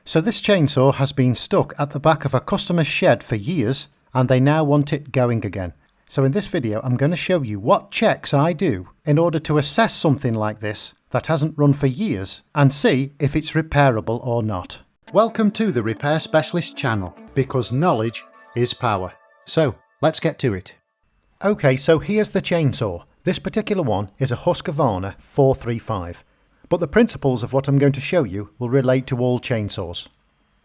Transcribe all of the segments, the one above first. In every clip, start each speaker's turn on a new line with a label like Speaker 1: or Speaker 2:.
Speaker 1: So this chainsaw has been stuck at the back of a customer's shed for years and they now want it going again. So in this video I'm going to show you what checks I do in order to assess something like this that hasn't run for years and see if it's repairable or not. Welcome to the Repair Specialist channel, because knowledge is power. So let's get to it. Okay, so here's the chainsaw. This particular one is a Husqvarna 435. But the principles of what I'm going to show you will relate to all chainsaws.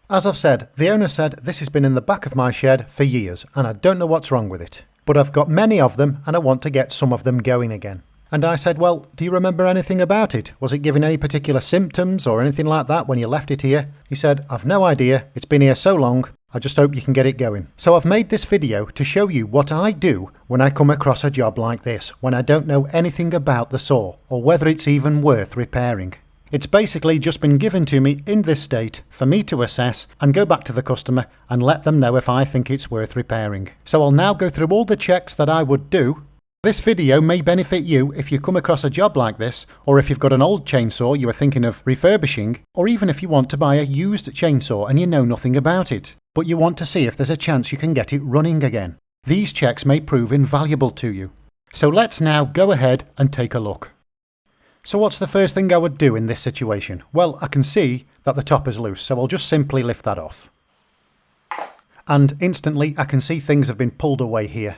Speaker 1: As I've said, the owner said this has been in the back of my shed for years and I don't know what's wrong with it. But I've got many of them and I want to get some of them going again. And I said, well, do you remember anything about it? Was it giving any particular symptoms or anything like that when you left it here? He said, I've no idea. It's been here so long. I just hope you can get it going. So I've made this video to show you what I do when I come across a job like this, when I don't know anything about the saw or whether it's even worth repairing. It's basically just been given to me in this state for me to assess and go back to the customer and let them know if I think it's worth repairing. So I'll now go through all the checks that I would do. This video may benefit you if you come across a job like this, or if you've got an old chainsaw you are thinking of refurbishing, or even if you want to buy a used chainsaw and you know nothing about it, but you want to see if there's a chance you can get it running again. These checks may prove invaluable to you. So let's now go ahead and take a look. So what's the first thing I would do in this situation? Well, I can see that the top is loose, so I'll just simply lift that off. And instantly I can see things have been pulled away here.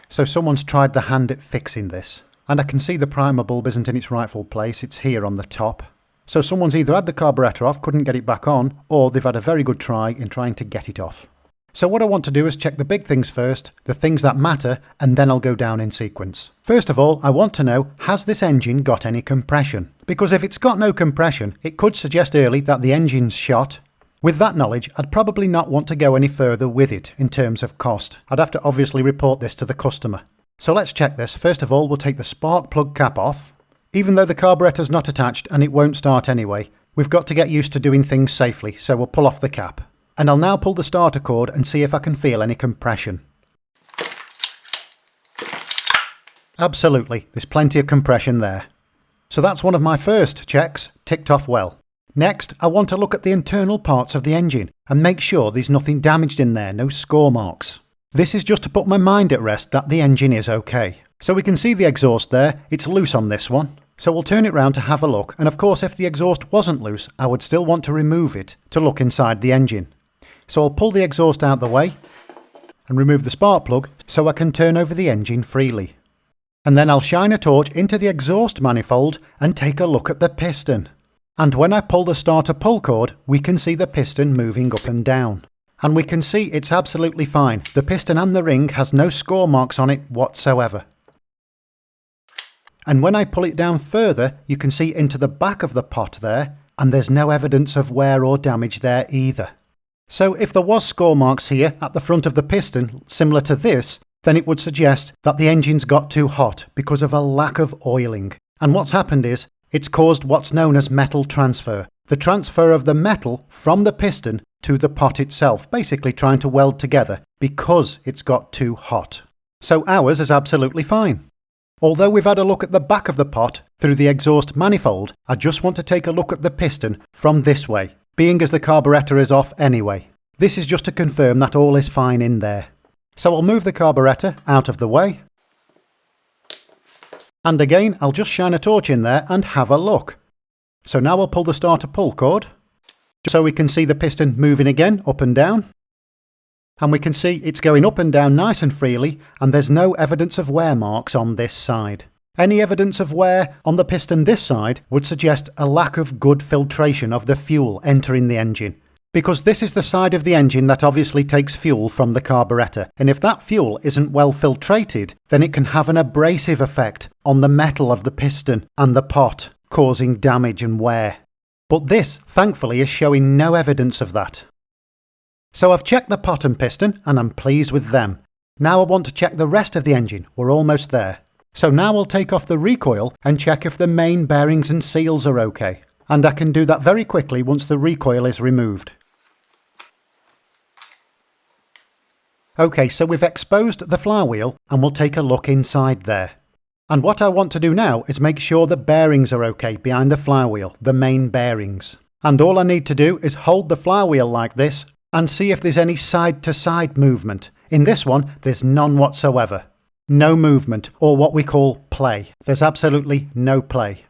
Speaker 1: So someone's tried the hand at fixing this. And I can see the primer bulb isn't in its rightful place, it's here on the top. So someone's either had the carburetor off, couldn't get it back on, or they've had a very good try in trying to get it off. So what I want to do is check the big things first, the things that matter, and then I'll go down in sequence. First of all, I want to know, has this engine got any compression? Because if it's got no compression, it could suggest early that the engine's shot. With that knowledge, I'd probably not want to go any further with it in terms of cost. I'd have to obviously report this to the customer. So let's check this. First of all, we'll take the spark plug cap off. Even though the carburetor's not attached and it won't start anyway, we've got to get used to doing things safely, so we'll pull off the cap. And I'll now pull the starter cord and see if I can feel any compression. Absolutely, there's plenty of compression there. So that's one of my first checks, ticked off well. Next, I want to look at the internal parts of the engine and make sure there's nothing damaged in there, no score marks. This is just to put my mind at rest that the engine is okay. So we can see the exhaust there, it's loose on this one. So we'll turn it round to have a look, and of course if the exhaust wasn't loose, I would still want to remove it to look inside the engine. So I'll pull the exhaust out the way and remove the spark plug so I can turn over the engine freely. And then I'll shine a torch into the exhaust manifold and take a look at the piston. And when I pull the starter pull cord, we can see the piston moving up and down. And we can see it's absolutely fine. The piston and the ring has no score marks on it whatsoever. And when I pull it down further, you can see into the back of the pot there, and there's no evidence of wear or damage there either. So if there was score marks here at the front of the piston, similar to this, then it would suggest that the engine's got too hot because of a lack of oiling. And what's happened is, it's caused what's known as metal transfer. The transfer of the metal from the piston to the pot itself, basically trying to weld together because it's got too hot. So ours is absolutely fine. Although we've had a look at the back of the pot through the exhaust manifold, I just want to take a look at the piston from this way, being as the carburetor is off anyway. This is just to confirm that all is fine in there. So I'll move the carburetor out of the way. And again, I'll just shine a torch in there and have a look. So now I'll pull the starter pull cord, so we can see the piston moving again up and down. And we can see it's going up and down nice and freely, and there's no evidence of wear marks on this side. Any evidence of wear on the piston this side would suggest a lack of good filtration of the fuel entering the engine. Because this is the side of the engine that obviously takes fuel from the carburetor, and if that fuel isn't well filtrated, then it can have an abrasive effect on the metal of the piston and the pot, causing damage and wear. But this, thankfully, is showing no evidence of that. So I've checked the pot and piston, and I'm pleased with them. Now I want to check the rest of the engine. We're almost there. So now I'll take off the recoil and check if the main bearings and seals are okay. And I can do that very quickly once the recoil is removed. Okay, so we've exposed the flywheel and we'll take a look inside there. And what I want to do now is make sure the bearings are okay behind the flywheel, the main bearings. And all I need to do is hold the flywheel like this and see if there's any side-to-side movement. In this one, there's none whatsoever. No movement, or what we call play. There's absolutely no play.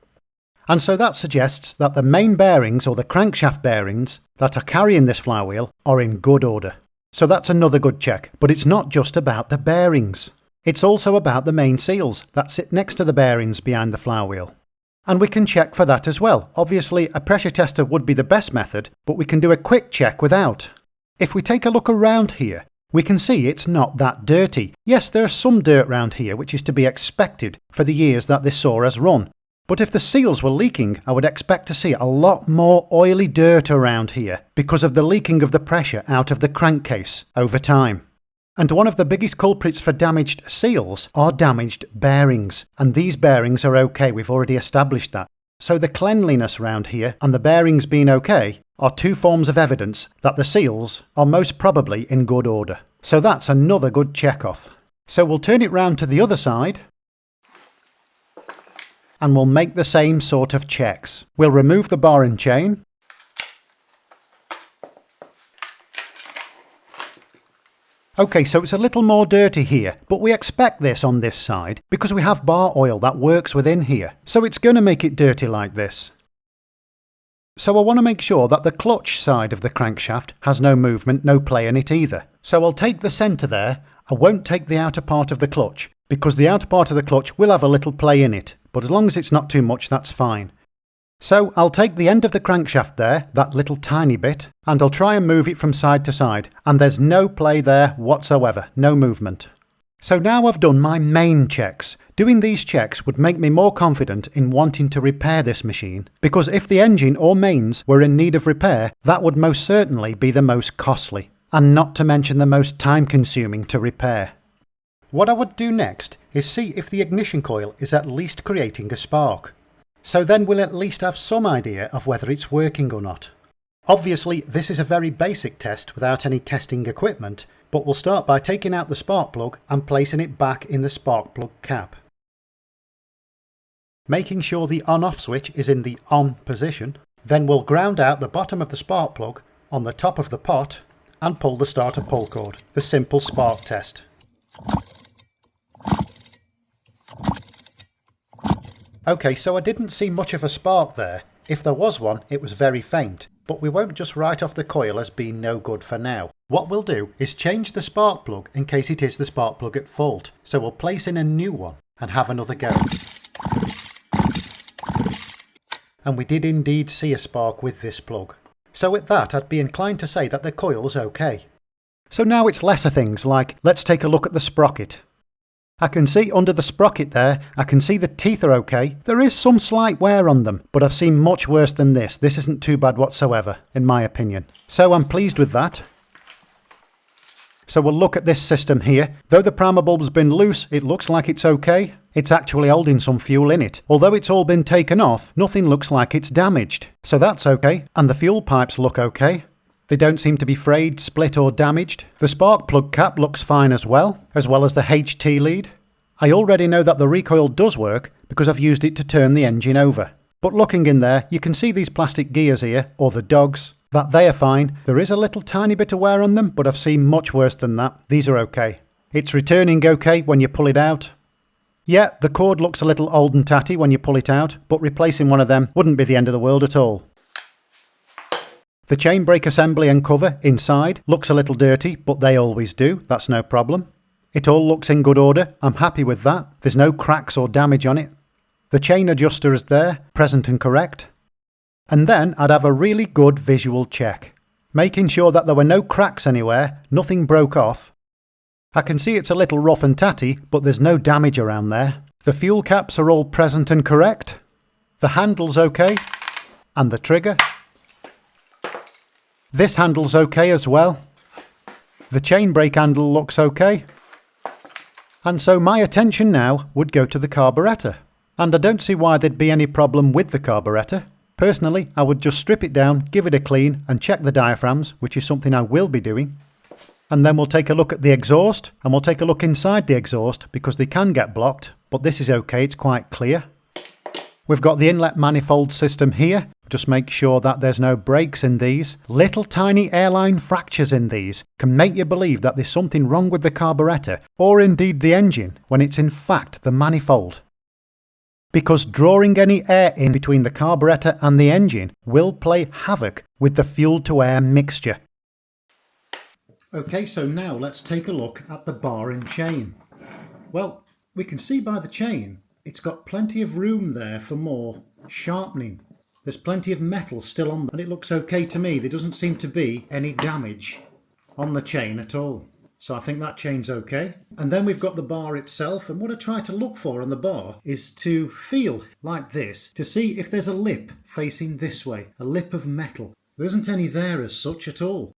Speaker 1: And so that suggests that the main bearings, or the crankshaft bearings, that are carrying this flywheel are in good order. So that's another good check. But it's not just about the bearings. It's also about the main seals that sit next to the bearings behind the flywheel. And we can check for that as well. Obviously, a pressure tester would be the best method, but we can do a quick check without. If we take a look around here, we can see it's not that dirty. Yes, there's some dirt around here, which is to be expected for the years that this saw has run. But if the seals were leaking, I would expect to see a lot more oily dirt around here because of the leaking of the pressure out of the crankcase over time. And one of the biggest culprits for damaged seals are damaged bearings. And these bearings are okay, we've already established that. So the cleanliness around here and the bearings being okay are two forms of evidence that the seals are most probably in good order. So that's another good check off. So we'll turn it round to the other side and we'll make the same sort of checks. We'll remove the bar and chain. Okay, so it's a little more dirty here, but we expect this on this side because we have bar oil that works within here, so it's going to make it dirty like this. So I want to make sure that the clutch side of the crankshaft has no movement, no play in it either. So I'll take the centre there, I won't take the outer part of the clutch, because the outer part of the clutch will have a little play in it, but as long as it's not too much, that's fine. So I'll take the end of the crankshaft there, that little tiny bit, and I'll try and move it from side to side, and there's no play there whatsoever, no movement. So now I've done my main checks. Doing these checks would make me more confident in wanting to repair this machine, because if the engine or mains were in need of repair, that would most certainly be the most costly, and not to mention the most time-consuming to repair. What I would do next is see if the ignition coil is at least creating a spark. So then we'll at least have some idea of whether it's working or not. Obviously, this is a very basic test without any testing equipment, but we'll start by taking out the spark plug and placing it back in the spark plug cap. Making sure the on-off switch is in the on position, then we'll ground out the bottom of the spark plug on the top of the pot and pull the starter pull cord, the simple spark test. Okay, so I didn't see much of a spark there. If there was one, it was very faint, but we won't just write off the coil as being no good for now. What we'll do is change the spark plug in case it is the spark plug at fault. So we'll place in a new one and have another go. And we did indeed see a spark with this plug. So with that, I'd be inclined to say that the coil's okay. So now it's lesser things like, let's take a look at the sprocket. I can see under the sprocket there, I can see the teeth are okay. There is some slight wear on them, but I've seen much worse than this. This isn't too bad whatsoever, in my opinion. So I'm pleased with that. So we'll look at this system here. Though the primer bulb's been loose, it looks like it's okay. It's actually holding some fuel in it. Although it's all been taken off, nothing looks like it's damaged. So that's okay. And the fuel pipes look okay. They don't seem to be frayed, split or damaged. The spark plug cap looks fine as well as the HT lead. I already know that the recoil does work because I've used it to turn the engine over. But looking in there, you can see these plastic gears here, or the dogs, that they are fine. There is a little tiny bit of wear on them, but I've seen much worse than that. These are okay. It's returning okay when you pull it out. Yeah, the cord looks a little old and tatty when you pull it out, but replacing one of them wouldn't be the end of the world at all. The chain brake assembly and cover inside looks a little dirty, but they always do, that's no problem. It all looks in good order, I'm happy with that. There's no cracks or damage on it. The chain adjuster is there, present and correct. And then I'd have a really good visual check, making sure that there were no cracks anywhere, nothing broke off. I can see it's a little rough and tatty, but there's no damage around there. The fuel caps are all present and correct. The handle's okay, and the trigger. This handle's okay as well. The chain brake handle looks okay. And so my attention now would go to the carburetor. And I don't see why there'd be any problem with the carburetor. Personally, I would just strip it down, give it a clean and check the diaphragms, which is something I will be doing. And then we'll take a look at the exhaust and we'll take a look inside the exhaust because they can get blocked, but this is okay, it's quite clear. We've got the inlet manifold system here. Just make sure that there's no breaks in these. Little tiny airline fractures in these can make you believe that there's something wrong with the carburetor, or indeed the engine, when it's in fact the manifold. Because drawing any air in between the carburetor and the engine will play havoc with the fuel-to-air mixture. Okay, so now let's take a look at the bar and chain. Well, we can see by the chain it's got plenty of room there for more sharpening. There's plenty of metal still on, and it looks okay to me. There doesn't seem to be any damage on the chain at all. So I think that chain's okay. And then we've got the bar itself, and what I try to look for on the bar is to feel like this, to see if there's a lip facing this way, a lip of metal. There isn't any there as such at all.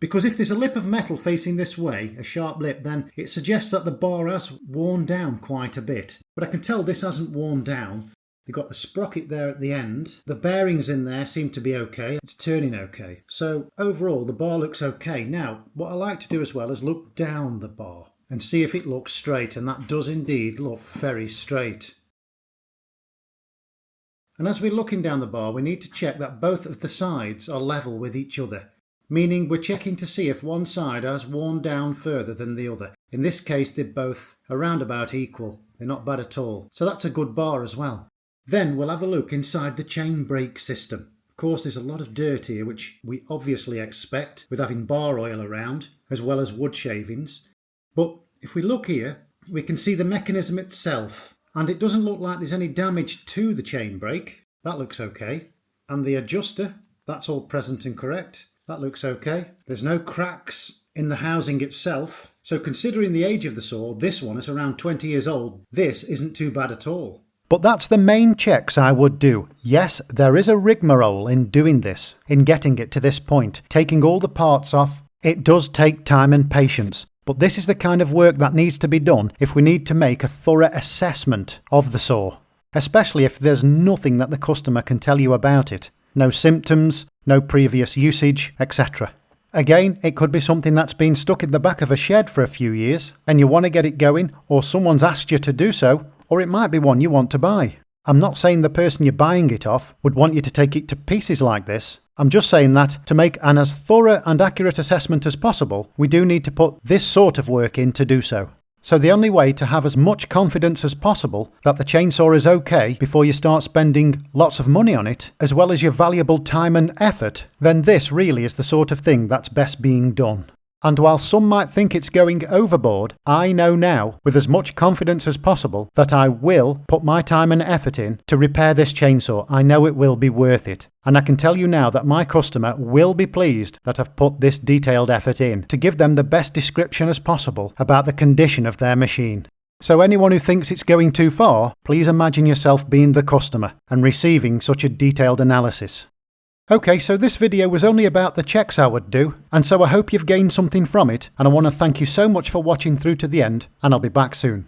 Speaker 1: Because if there's a lip of metal facing this way, a sharp lip, then it suggests that the bar has worn down quite a bit. But I can tell this hasn't worn down. You've got the sprocket there at the end. The bearings in there seem to be okay. It's turning okay. So overall, the bar looks okay. Now, what I like to do as well is look down the bar and see if it looks straight. And that does indeed look very straight. And as we're looking down the bar, we need to check that both of the sides are level with each other. Meaning we're checking to see if one side has worn down further than the other. In this case, they're both around about equal. They're not bad at all. So that's a good bar as well. Then we'll have a look inside the chain brake system. Of course, there's a lot of dirt here, which we obviously expect with having bar oil around, as well as wood shavings. But if we look here, we can see the mechanism itself. And it doesn't look like there's any damage to the chain brake. That looks okay. And the adjuster, that's all present and correct. That looks okay. There's no cracks in the housing itself. So considering the age of the saw, this one is around 20 years old. This isn't too bad at all. But that's the main checks I would do. Yes, there is a rigmarole in doing this, in getting it to this point, taking all the parts off. It does take time and patience. But this is the kind of work that needs to be done if we need to make a thorough assessment of the saw. Especially if there's nothing that the customer can tell you about it. No symptoms, no previous usage, etc. Again, it could be something that's been stuck in the back of a shed for a few years and you want to get it going, or someone's asked you to do so, or it might be one you want to buy. I'm not saying the person you're buying it off would want you to take it to pieces like this. I'm just saying that to make an as thorough and accurate assessment as possible, we do need to put this sort of work in to do so. So the only way to have as much confidence as possible that the chainsaw is okay before you start spending lots of money on it, as well as your valuable time and effort, then this really is the sort of thing that's best being done. And while some might think it's going overboard, I know now, with as much confidence as possible, that I will put my time and effort in to repair this chainsaw. I know it will be worth it. And I can tell you now that my customer will be pleased that I've put this detailed effort in to give them the best description as possible about the condition of their machine. So anyone who thinks it's going too far, please imagine yourself being the customer and receiving such a detailed analysis. Okay, so this video was only about the checks I would do, and so I hope you've gained something from it, and I want to thank you so much for watching through to the end, and I'll be back soon.